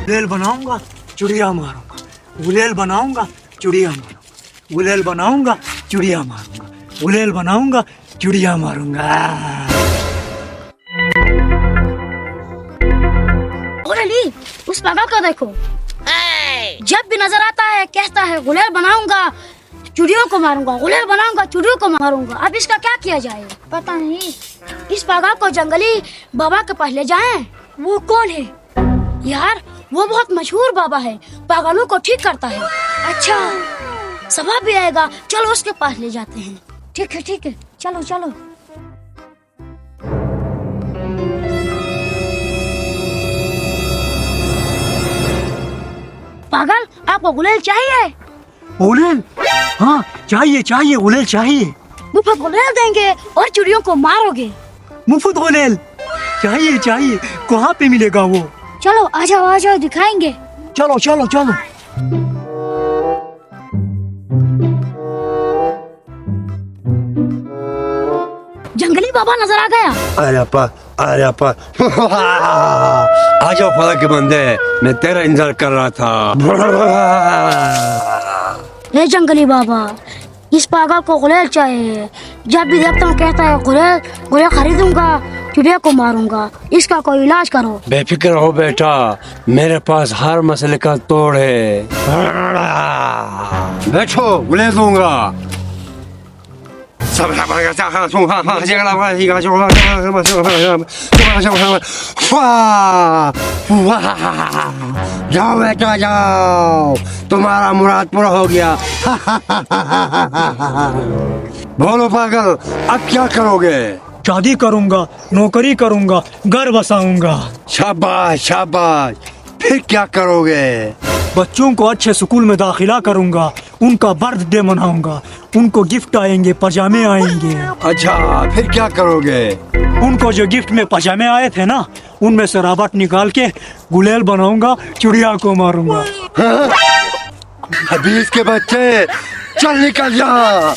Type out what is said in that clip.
गुलेल बनाऊंगा चिड़िया मारूंगा, गुलेल बनाऊंगा चिड़िया मारूंगा, गुलेल बनाऊंगा चिड़िया मारूंगा, गुलेल बनाऊंगा चिड़िया मारूंगा। और अली उस पागल को देखो, जब भी नजर आता है कहता है गुलेल बनाऊंगा चिड़ियों को मारूंगा, गुलेल बनाऊंगा चिड़ियों को मारूंगा। अब इसका क्या किया जाए? पता नहीं। इस पागल को जंगली बाबा के पास ले जाएं। वो कौन है यार? वो बहुत मशहूर बाबा है, पागलों को ठीक करता है। अच्छा सवाब भी आएगा, चलो उसके पास ले जाते हैं। ठीक है चलो चलो। पागल आपको गुलेल चाहिए? गुलेल? हाँ चाहिए, गुलेल चाहिए। मुफ्त गुलेल देंगे और चिड़ियों को मारोगे? मुफ्त गुलेल चाहिए। कहाँ पे मिलेगा वो? चलो आ जाओ दिखाएंगे। चलो। जंगली बाबा नजर आ गया। अरे अपा आ जाओ फला के बंदे, मैं तेरा इंतजार कर रहा था। हे जंगली बाबा, इस पागल को गुलेल चाहिए। जब भी देखता हूँ कहता है गुलेल खरीदूंगा चिड़िया को मारूंगा। इसका कोई इलाज करो। बेफिक्र हो बेटा, मेरे पास हर मसले का तोड़ है। बैठो गुलेल दूंगा। जाओ बेटा जाओ, तुम्हारा मुराद पूरा हो गया। बोलो पागल, अब क्या करोगे? शादी करूंगा, नौकरी करूंगा, घर बसाऊंगा। शाबाश, फिर क्या करोगे? बच्चों को अच्छे स्कूल में दाखिला करूंगा, उनका बर्थडे मनाऊंगा, उनको गिफ्ट आएंगे, पजामे आएंगे। अच्छा फिर क्या करोगे? उनको जो गिफ्ट में पजामे आए थे ना, उनमें से रबट निकाल के गुलेल बनाऊंगा, चिड़िया को मारूंगा। हबीज के बच्चे, चल निकल जा।